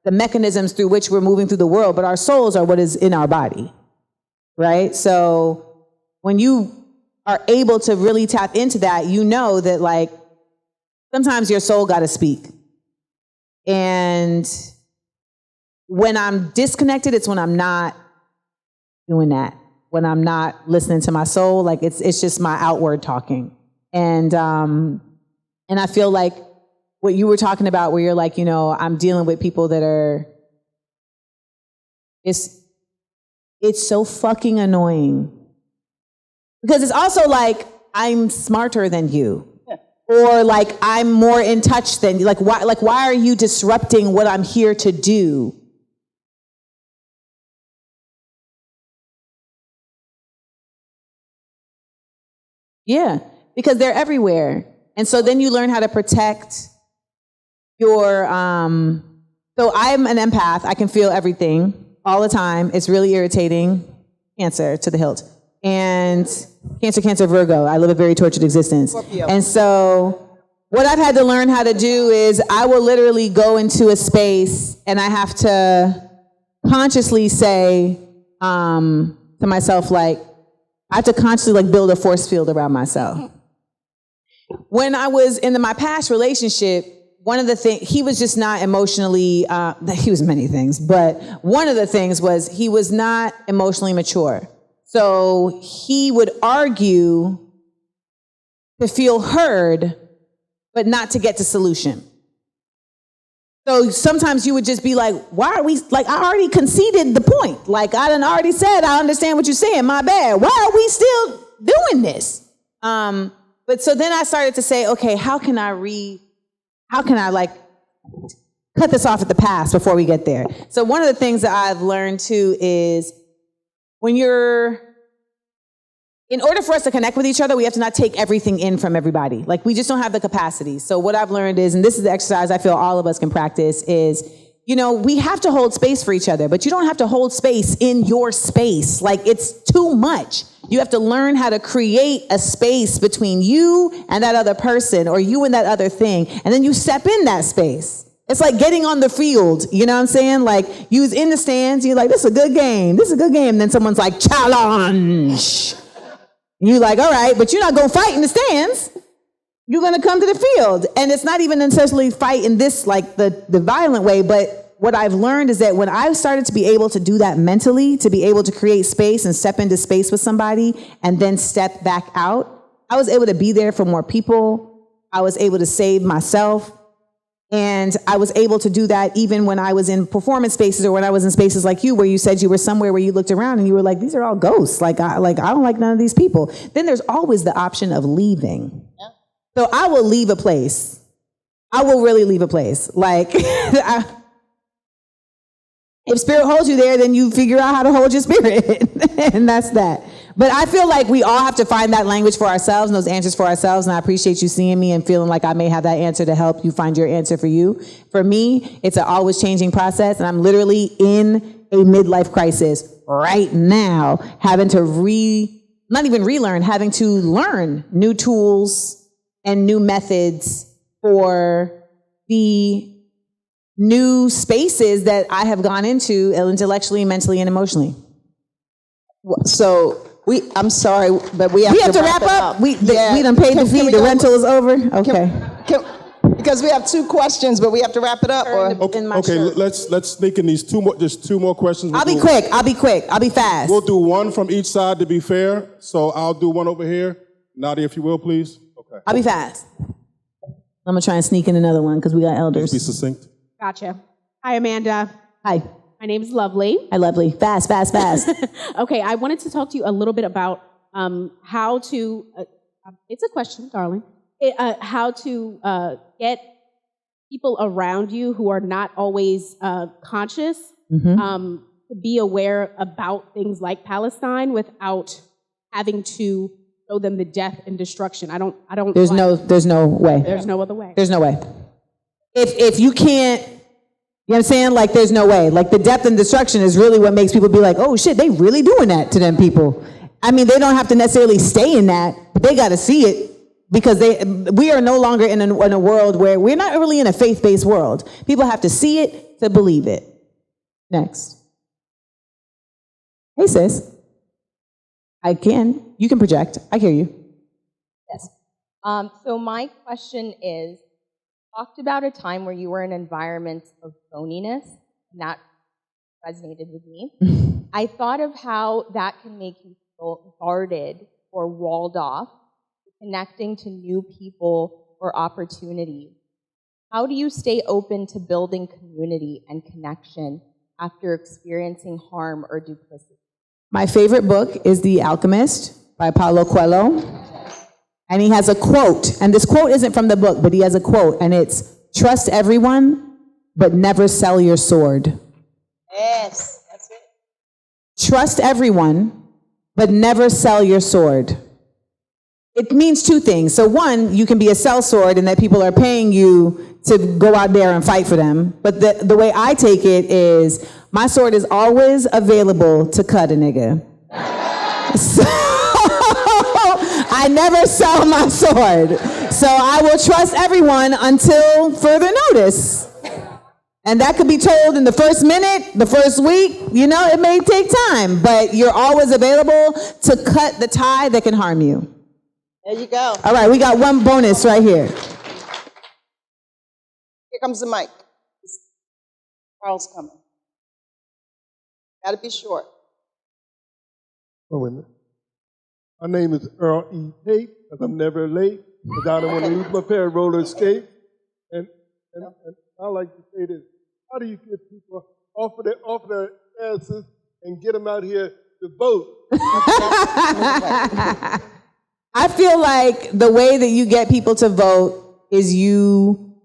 the mechanisms through which we're moving through the world, but our souls are what is in our body, right? So when you are able to really tap into that, you know that like sometimes your soul got to speak. And when I'm disconnected, it's when I'm not doing that. When I'm not listening to my soul, like it's just my outward talking. And I feel like what you were talking about where you're like, you know, I'm dealing with people that are, it's so fucking annoying. Because it's also like, I'm smarter than you. Yeah. Or like, I'm more in touch than you. Like, why are you disrupting what I'm here to do? Yeah, because they're everywhere. And so then you learn how to protect your, so I'm an empath. I can feel everything all the time. It's really irritating. Cancer to the hilt. And Cancer, Virgo. I live a very tortured existence. Scorpio. And so what I've had to learn how to do is I will literally go into a space and I have to consciously say to myself, like, I have to consciously like build a force field around myself. When I was in my past relationship, one of the things, he was just not emotionally, he was many things, but one of the things was he was not emotionally mature. So he would argue to feel heard, but not to get to solution. So sometimes you would just be like, why are we, like, I already conceded the point. Like, I done already said, I understand what you're saying, my bad. Why are we still doing this? But so then I started to say, okay, how can I like cut this off at the pass before we get there? So one of the things that I've learned too is in order for us to connect with each other, we have to not take everything in from everybody. Like, we just don't have the capacity. So what I've learned is, and this is the exercise I feel all of us can practice, is, you know, we have to hold space for each other, but you don't have to hold space in your space. Like, it's too much. You have to learn how to create a space between you and that other person, or you and that other thing, and then you step in that space. It's like getting on the field, you know what I'm saying? Like, you was in the stands, you're like, this is a good game, this is a good game, and then someone's like, challenge. And you're like, all right, but you're not going to fight in the stands. You're going to come to the field. And it's not even necessarily fight in this, like, the violent way, but what I've learned is that when I started to be able to do that mentally, to be able to create space and step into space with somebody and then step back out, I was able to be there for more people. I was able to save myself. And I was able to do that even when I was in performance spaces or when I was in spaces like you, where you said you were somewhere where you looked around and you were like, these are all ghosts. Like I don't like none of these people. Then there's always the option of leaving. Yeah. So I will leave a place. I will really leave a place. Like, if spirit holds you there, then you figure out how to hold your spirit. And that's that. But I feel like we all have to find that language for ourselves and those answers for ourselves. And I appreciate you seeing me and feeling like I may have that answer to help you find your answer for you. For me, it's an always changing process. And I'm literally in a midlife crisis right now, having to not even relearn, having to learn new tools and new methods for the new spaces that I have gone into intellectually, mentally, and emotionally. So I'm sorry, but we have to wrap up. We done paid the fee. The rental is over. Okay. Because we have 2 questions, but we have to wrap it up. Okay, let's sneak in these just 2 more questions. I'll be quick. I'll be fast. We'll do one from each side to be fair. So I'll do one over here. Nadia, if you will, please. Okay. I'll be fast. I'm gonna try and sneak in another one because we got elders. Be succinct. Gotcha. Hi, Amanda. Hi. My name is Lovely. Hi, Lovely. Fast. Okay, I wanted to talk to you a little bit about how to, it's a question, darling, how to get people around you who are not always conscious to be aware about things like Palestine without having to show them the death and destruction. I don't. There's no way. There's no other way. There's no way. If you can't, you know what I'm saying? Like, there's no way. Like, the death and destruction is really what makes people be like, oh shit, they really doing that to them people. I mean, they don't have to necessarily stay in that, but they got to see it because we are no longer in a world where we're not really in a faith-based world. People have to see it to believe it. Next. Hey, sis. You can project. I hear you. Yes. So my question is, talked about a time where you were in environments of phoniness, and that resonated with me. I thought of how that can make you feel guarded or walled off, connecting to new people or opportunities. How do you stay open to building community and connection after experiencing harm or duplicity? My favorite book is The Alchemist by Paulo Coelho. And he has a quote, and this quote isn't from the book, but he has a quote, and it's, trust everyone, but never sell your sword. Yes, that's it. Trust everyone, but never sell your sword. It means 2 things. So 1, you can be a sellsword and that people are paying you to go out there and fight for them. But the way I take it is, my sword is always available to cut a nigga. So I never sell my sword. So I will trust everyone until further notice. And that could be told in the first minute, the first week, it may take time, but you're always available to cut the tie that can harm you. There you go. All right, we got one bonus right here. Here comes the mic. Carl's coming. Gotta be short. Oh, wait a minute. My name is Earl E. Tate, because I'm never late, because I don't want to lose my pair of roller skates. And I like to say this. How do you get people off of their asses and get them out here to vote? I feel like the way that you get people to vote is you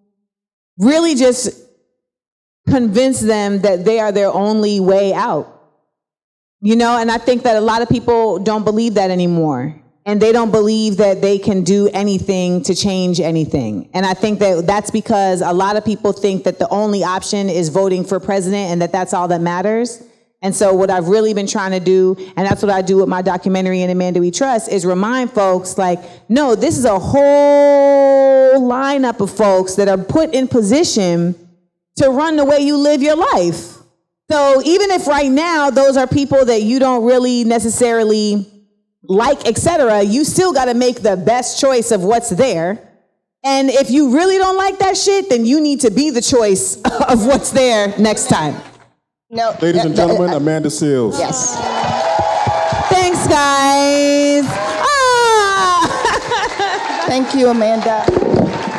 really just convince them that they are their only way out. And I think that a lot of people don't believe that anymore. And they don't believe that they can do anything to change anything. And I think that that's because a lot of people think that the only option is voting for president and that that's all that matters. And so what I've really been trying to do, and that's what I do with my documentary in Amanda We Trust, is remind folks like, no, this is a whole lineup of folks that are put in position to run the way you live your life. So even if right now those are people that you don't really necessarily like, etc., you still got to make the best choice of what's there. And if you really don't like that shit, then you need to be the choice of what's there next time. No, Ladies and gentlemen, Amanda Seals. Yes. Thanks, guys. Thank you, Amanda.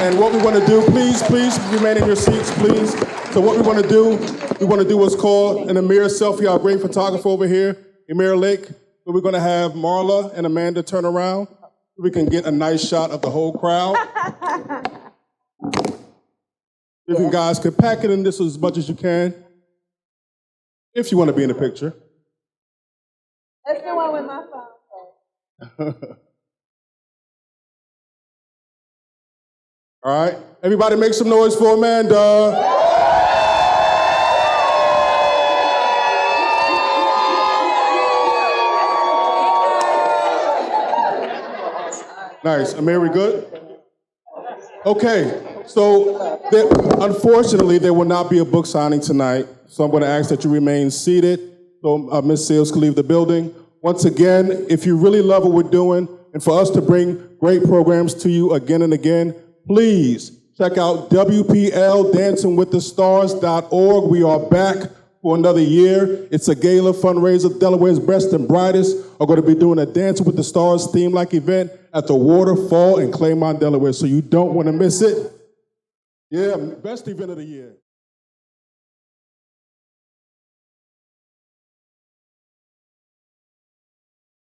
And what we want to do, please remain in your seats, please. So what we want to do what's called an Amir selfie. Our great photographer over here, Amir Lake. So we're going to have Marla and Amanda turn around so we can get a nice shot of the whole crowd. If you guys could pack it in this as much as you can, if you want to be in the picture. Let's do one with my phone. All right, everybody make some noise for Amanda. Nice. Amir, we good? Okay, so unfortunately, there will not be a book signing tonight, so I'm going to ask that you remain seated so Ms. Seals can leave the building. Once again, if you really love what we're doing, and for us to bring great programs to you again and again, please check out WPLDancingWithTheStars.org. We are back for another year. It's a gala fundraiser. Delaware's best and brightest are going to be doing a Dancing with the Stars theme-like event at the Waterfall in Claymont, Delaware, so you don't want to miss it. Yeah, best event of the year.